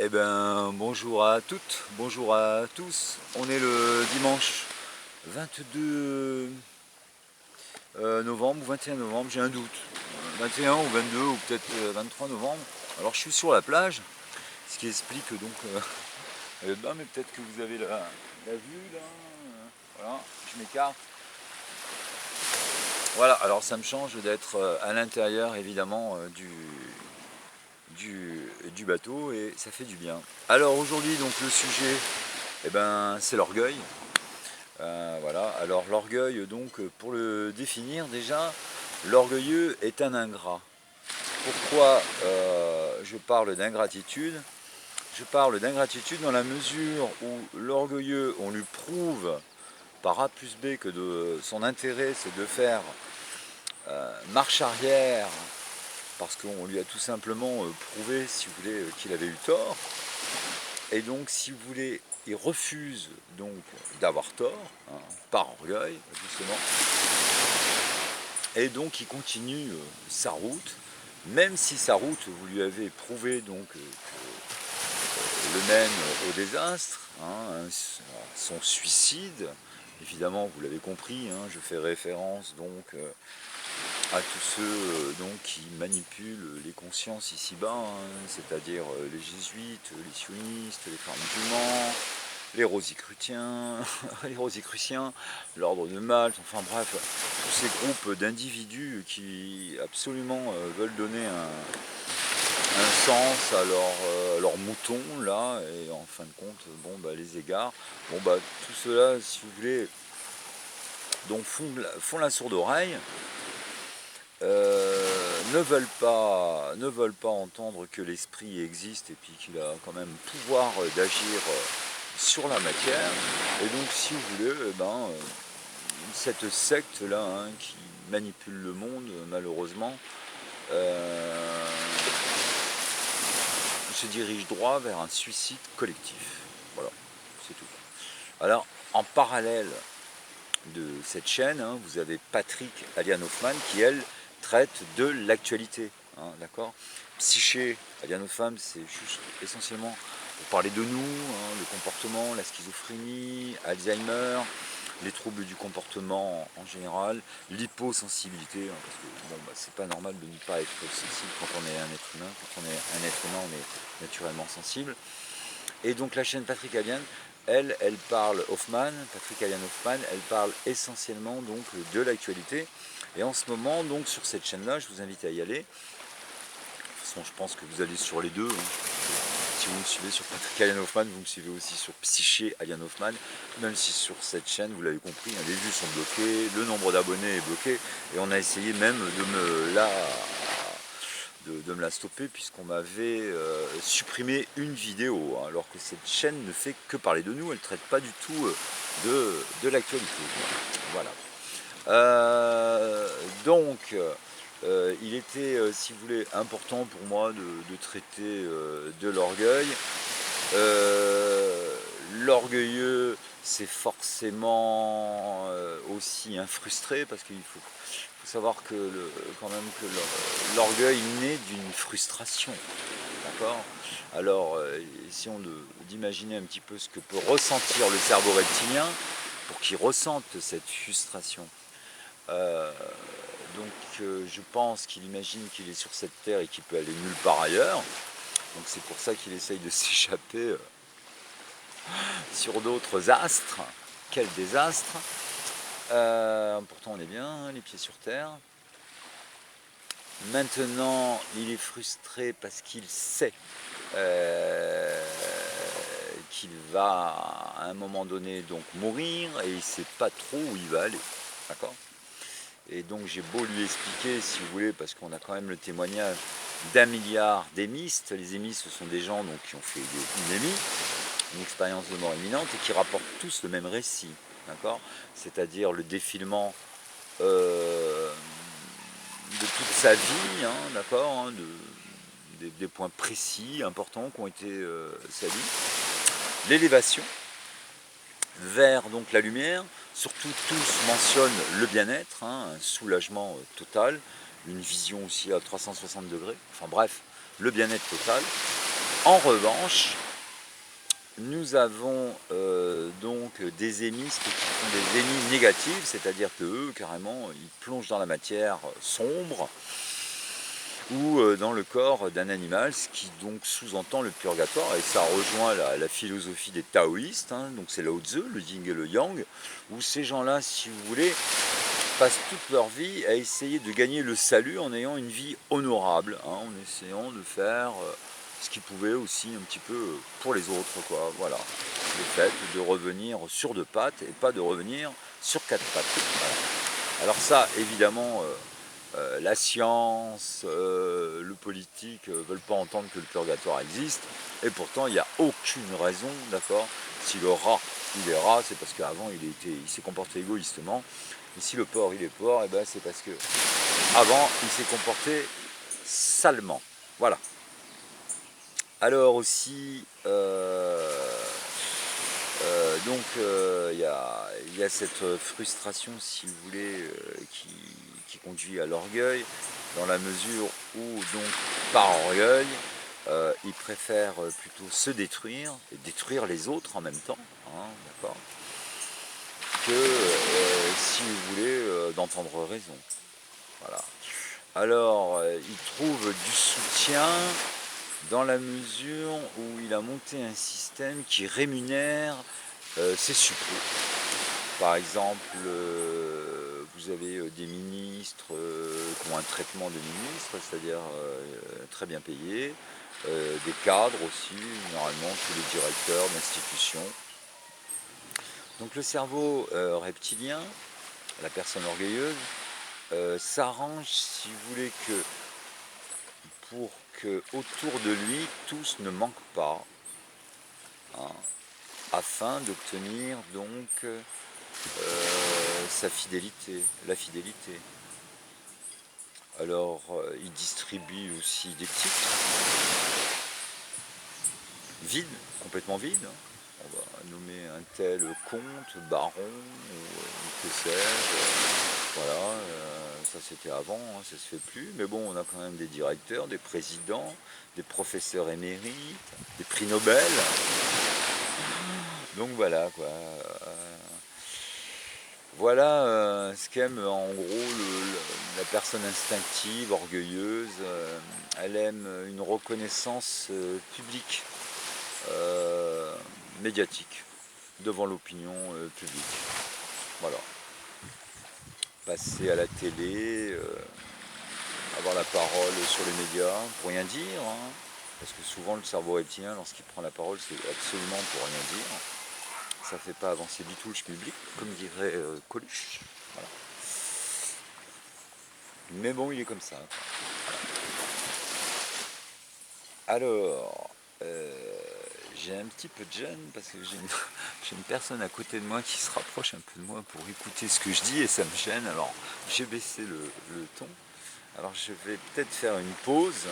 Eh ben, bonjour à toutes, bonjour à tous. On est le dimanche 22 novembre ou 21 novembre, j'ai un doute. 21 ou 22 ou peut-être 23 novembre. Alors je suis sur la plage, ce qui explique donc mais peut-être que vous avez la vue là. Voilà, je m'écarte. Voilà, alors ça me change d'être à l'intérieur évidemment du bateau et ça fait du bien. Alors aujourd'hui donc le sujet, eh ben, c'est l'orgueil. Voilà, alors l'orgueil donc pour le définir déjà, l'orgueilleux est un ingrat. Pourquoi je parle d'ingratitude? Je parle d'ingratitude dans la mesure où l'orgueilleux, on lui prouve par A plus B que son intérêt c'est de faire marche arrière parce qu'on lui a tout simplement prouvé, si vous voulez, qu'il avait eu tort. Et donc, si vous voulez, il refuse donc d'avoir tort, hein, par orgueil, justement. Et donc, il continue sa route, même si sa route, vous lui avez prouvé donc le mène au désastre, hein, son suicide. Évidemment, vous l'avez compris, hein, je fais référence donc à tous ceux donc, qui manipulent les consciences ici-bas, hein, c'est-à-dire les jésuites, les sionistes, les frères musulmans, les rosicruciens, les rosicruciens, l'ordre de Malte, enfin bref, tous ces groupes d'individus qui absolument veulent donner un sens à leur mouton là, et en fin de compte, bon bah les égards, bon bah tout cela, si vous voulez, donc font la sourde oreille. Ne veulent pas entendre que l'esprit existe et puis qu'il a quand même pouvoir d'agir sur la matière. Et donc, si vous voulez, eh ben, cette secte-là, hein, qui manipule le monde, malheureusement, se dirige droit vers un suicide collectif. Voilà, c'est tout. Alors, en parallèle de cette chaîne, hein, vous avez Patrick Aliane Hoffman qui, elle, traite de l'actualité. Hein, d'accord. Psyché Aliane Hoffman, c'est juste essentiellement pour parler de nous, hein, le comportement, la schizophrénie, Alzheimer, les troubles du comportement en général, l'hyposensibilité, hein, parce que bon, bah, c'est pas normal de ne pas être sensible quand on est un être humain. Quand on est un être humain, on est naturellement sensible. Et donc la chaîne Patrick Aliane, elle parle Patrick Aliane Hoffman, elle parle essentiellement donc de l'actualité. Et en ce moment, donc sur cette chaîne-là, je vous invite à y aller. De toute façon, je pense que vous allez sur les deux. Hein. Si vous me suivez sur Patrick Aliane Hoffman, vous me suivez aussi sur Psyché Aliane Hoffman. Même si sur cette chaîne, vous l'avez compris, hein, les vues sont bloquées, le nombre d'abonnés est bloqué. Et on a essayé même de me la stopper puisqu'on m'avait supprimé une vidéo, hein, alors que cette chaîne ne fait que parler de nous, elle ne traite pas du tout de l'actualité. Voilà. Donc, il était, si vous voulez, important pour moi de traiter de l'orgueil. L'orgueilleux, c'est forcément aussi un frustré, parce qu'il faut savoir que quand même que l'orgueil naît d'une frustration. D'accord. Alors, essayons d'imaginer un petit peu ce que peut ressentir le cerveau reptilien pour qu'il ressente cette frustration. Je pense qu'il imagine qu'il est sur cette terre et qu'il peut aller nulle part ailleurs. Donc c'est pour ça qu'il essaye de s'échapper sur d'autres astres. Quel désastre. Pourtant on est bien, hein, les pieds sur terre. Maintenant, il est frustré parce qu'il sait qu'il va à un moment donné donc mourir et il ne sait pas trop où il va aller. D'accord. Et donc j'ai beau lui expliquer, si vous voulez, parce qu'on a quand même le témoignage d'1 milliard d'émistes. Les émistes, ce sont des gens donc, qui ont fait une émis, une expérience de mort imminente, et qui rapportent tous le même récit. D'accord. C'est-à-dire le défilement de toute sa vie, hein, d'accord, hein, des points précis, importants qui ont été sa vie. L'élévation vers donc la lumière, surtout tous mentionnent le bien-être, hein, un soulagement total, une vision aussi à 360 degrés, enfin bref, le bien-être total. En revanche, nous avons donc des émistes qui font des émis négatives, c'est-à-dire que eux, carrément, ils plongent dans la matière sombre ou dans le corps d'un animal, ce qui donc sous-entend le purgatoire, et ça rejoint la philosophie des taoïstes, hein, donc c'est Lao Tzu, le yin et le yang, où ces gens-là, si vous voulez, passent toute leur vie à essayer de gagner le salut en ayant une vie honorable, hein, en essayant de faire ce qu'ils pouvaient aussi un petit peu pour les autres, quoi. Voilà, le fait de revenir sur deux pattes et pas de revenir sur quatre pattes. Voilà. Alors ça, évidemment, la science, le politique veulent pas entendre que le purgatoire existe, et pourtant il n'y a aucune raison, d'accord. Si le rat il est rat, c'est parce qu'avant il s'est comporté égoïstement, et si le porc il est porc, et ben c'est parce que avant il s'est comporté salement. Voilà. Alors aussi, donc il y a cette frustration, si vous voulez, qui conduit à l'orgueil, dans la mesure où, donc, par orgueil, ils préfèrent plutôt se détruire et détruire les autres en même temps, hein, d'accord, que, si vous voulez, d'entendre raison. Voilà. Alors, ils trouvent du soutien dans la mesure où il a monté un système qui rémunère ses suppôts. Par exemple, vous avez des ministres qui ont un traitement de ministre, c'est-à-dire très bien payés, des cadres aussi, généralement tous les directeurs d'institutions. Donc le cerveau reptilien, la personne orgueilleuse, s'arrange, si vous voulez, que pour que autour de lui tous ne manquent pas, hein, afin d'obtenir donc sa fidélité, la fidélité. Alors il distribue aussi des titres vides, complètement vides. On va nommer un tel comte, baron, ou que sais-je. Voilà, ça c'était avant, hein, ça se fait plus. Mais bon, on a quand même des directeurs, des présidents, des professeurs émérites, des prix Nobel. Donc voilà quoi. Voilà ce qu'aime en gros la personne instinctive, orgueilleuse. Elle aime une reconnaissance publique, médiatique, devant l'opinion publique. Voilà. Passer à la télé, avoir la parole sur les médias, pour rien dire, hein, parce que souvent le cerveau reptilien, lorsqu'il prend la parole, c'est absolument pour rien dire. Ça ne fait pas avancer du tout le public, comme dirait Coluche. Voilà. Mais bon, il est comme ça. Alors, j'ai un petit peu de gêne parce que j'ai une personne à côté de moi qui se rapproche un peu de moi pour écouter ce que je dis et ça me gêne. Alors, j'ai baissé le ton. Alors, je vais peut-être faire une pause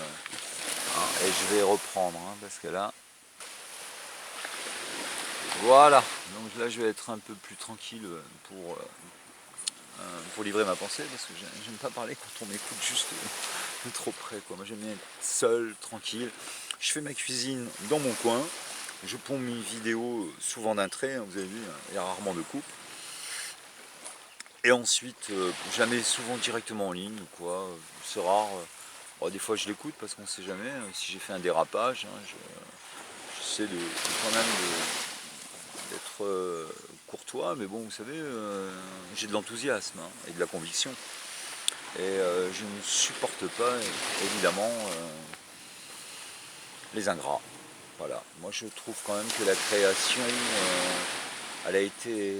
et je vais reprendre parce que là, voilà. Donc là, je vais être un peu plus tranquille pour livrer ma pensée parce que j'aime pas parler quand on m'écoute juste de trop près, quoi. Moi j'aime bien être seul, tranquille. Je fais ma cuisine dans mon coin, je ponds mes vidéos souvent d'un trait, hein, vous avez vu, hein, il y a rarement de coupe. Et ensuite, jamais souvent directement en ligne, quoi. C'est rare. Bon, des fois je l'écoute parce qu'on sait jamais, si j'ai fait un dérapage, hein, j'essaie quand même d'être courtois, mais bon, vous savez, j'ai de l'enthousiasme hein, et de la conviction. Et je ne supporte pas, évidemment, les ingrats. Voilà. Moi, je trouve quand même que la création, elle a été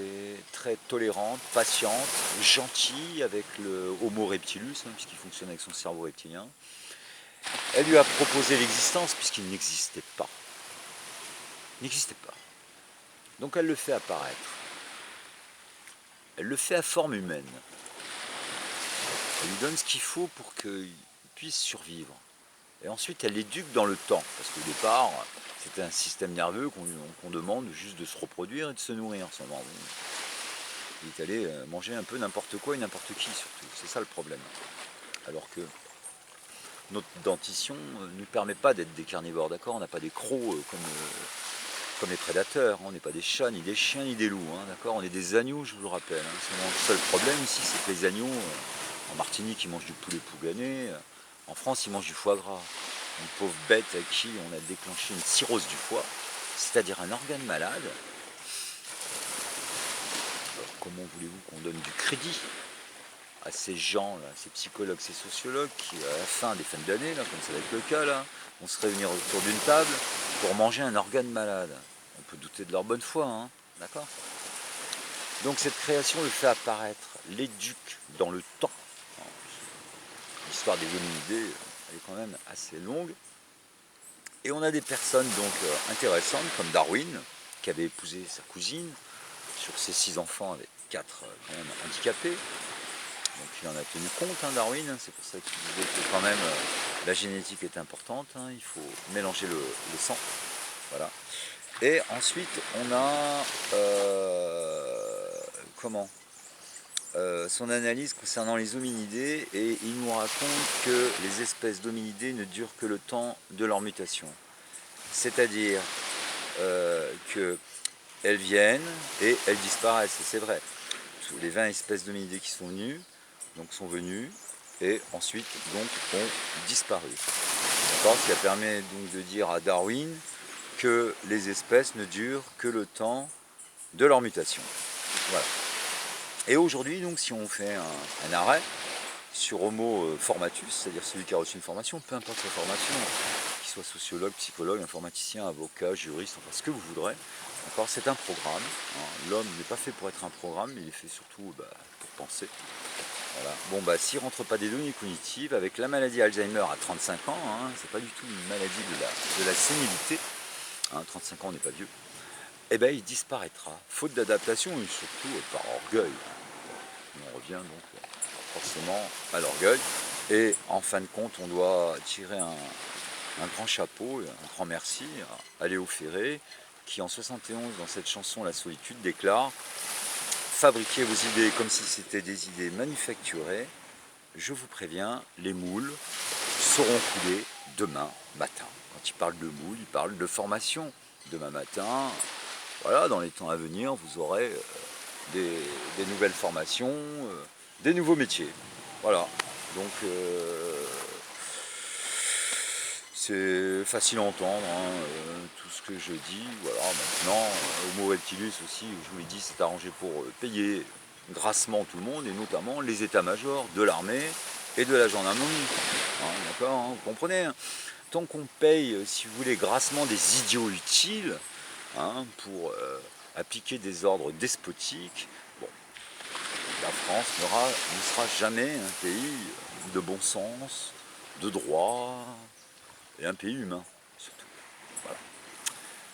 très tolérante, patiente, gentille avec le Homo reptilus, hein, puisqu'il fonctionne avec son cerveau reptilien. Elle lui a proposé l'existence, puisqu'il n'existait pas. Il n'existait pas. Donc elle le fait apparaître. Elle le fait à forme humaine. Elle lui donne ce qu'il faut pour qu'il puisse survivre. Et ensuite, elle l'éduque dans le temps. Parce qu'au départ, c'était un système nerveux qu'on demande juste de se reproduire et de se nourrir. Seulement, il est allé manger un peu n'importe quoi et n'importe qui, surtout. C'est ça le problème. Alors que notre dentition ne nous permet pas d'être des carnivores, d'accord? On n'a pas des crocs comme les prédateurs, hein. On n'est pas des chats, ni des chiens, ni des loups, hein, d'accord? On est des agneaux, je vous le rappelle, hein. Le seul problème ici, c'est que les agneaux, en Martinique, ils mangent du poulet pougané, en France, ils mangent du foie gras. Une pauvre bête à qui on a déclenché une cirrhose du foie, c'est-à-dire un organe malade. Alors, comment voulez-vous qu'on donne du crédit à ces gens-là, ces psychologues, ces sociologues qui, à la fin des fins d'année, là, comme ça va être le cas, là, vont se réunir autour d'une table pour manger un organe malade? On peut douter de leur bonne foi, hein, d'accord? Donc cette création le fait apparaître, l'éduque dans le temps. L'histoire des hominidés, elle est quand même assez longue. Et on a des personnes donc intéressantes comme Darwin, qui avait épousé sa cousine, sur ses 6 enfants avec 4 quand même handicapés. Donc il en a tenu compte, hein, Darwin, c'est pour ça qu'il disait que quand même la génétique est importante, hein, il faut mélanger le sang. Voilà. Et ensuite on a son analyse concernant les hominidés, et il nous raconte que les espèces d'hominidés ne durent que le temps de leur mutation. C'est-à-dire qu'elles viennent et elles disparaissent, et c'est vrai. Les 20 espèces d'hominidés qui sont venues, et ensuite donc ont disparu. D'accord, ce qui permet donc de dire à Darwin que les espèces ne durent que le temps de leur mutation. Voilà. Et aujourd'hui, donc, si on fait un arrêt sur Homo formatus, c'est-à-dire celui qui a reçu une formation, peu importe sa formation, qu'il soit sociologue, psychologue, informaticien, avocat, juriste, enfin ce que vous voudrez, d'accord, c'est un programme. Hein. L'homme n'est pas fait pour être un programme, mais il est fait surtout pour penser. Voilà. Bon, s'il ne rentre pas des données cognitives, avec la maladie Alzheimer à 35 ans, hein, c'est pas du tout une maladie de la sénilité, hein, 35 ans on n'est pas vieux, eh ben, il disparaîtra, faute d'adaptation et surtout par orgueil. On revient donc forcément à l'orgueil, et en fin de compte on doit tirer un grand chapeau, un grand merci à Léo Ferré, qui en 71 dans cette chanson La Solitude déclare: fabriquez vos idées comme si c'était des idées manufacturées, je vous préviens, les moules seront coulés demain matin. Quand il parle de moules, il parle de formation. Demain matin, voilà, dans les temps à venir, vous aurez des nouvelles formations, des nouveaux métiers. Voilà, donc c'est facile à entendre, hein, tout ce que je dis. Voilà, maintenant, Homo Reptilus aussi, je vous l'ai dit, c'est arrangé pour payer grassement tout le monde, et notamment les états-majors de l'armée et de la gendarmerie. Hein, d'accord, hein, vous comprenez, hein. Tant qu'on paye, si vous voulez, grassement des idiots utiles, hein, pour appliquer des ordres despotiques, bon, la France ne sera jamais un pays de bon sens, de droit, et un pays humain, surtout. Voilà.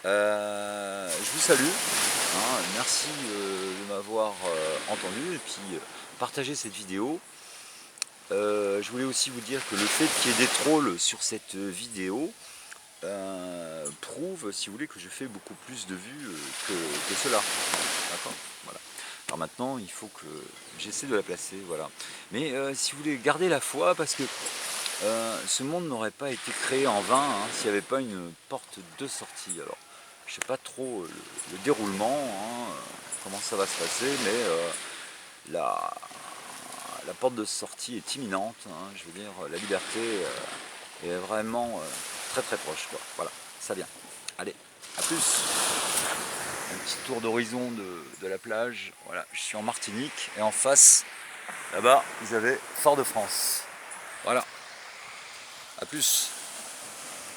Je vous salue, hein, merci de m'avoir entendu, et puis partagez cette vidéo. Je voulais aussi vous dire que le fait qu'il y ait des trolls sur cette vidéo prouve, si vous voulez, que je fais beaucoup plus de vues que cela. D'accord, voilà. Alors maintenant, il faut que j'essaie de la placer, voilà. Mais si vous voulez, gardez la foi, parce que ce monde n'aurait pas été créé en vain, hein, s'il n'y avait pas une porte de sortie. Alors, je ne sais pas trop le déroulement, hein, comment ça va se passer, mais la porte de sortie est imminente, hein, je veux dire, la liberté est vraiment très très proche, quoi. Voilà, ça vient. Allez, à plus. Un petit tour d'horizon de la plage. Voilà, je suis en Martinique, et en face, là-bas, vous avez Fort-de-France. Voilà, à plus.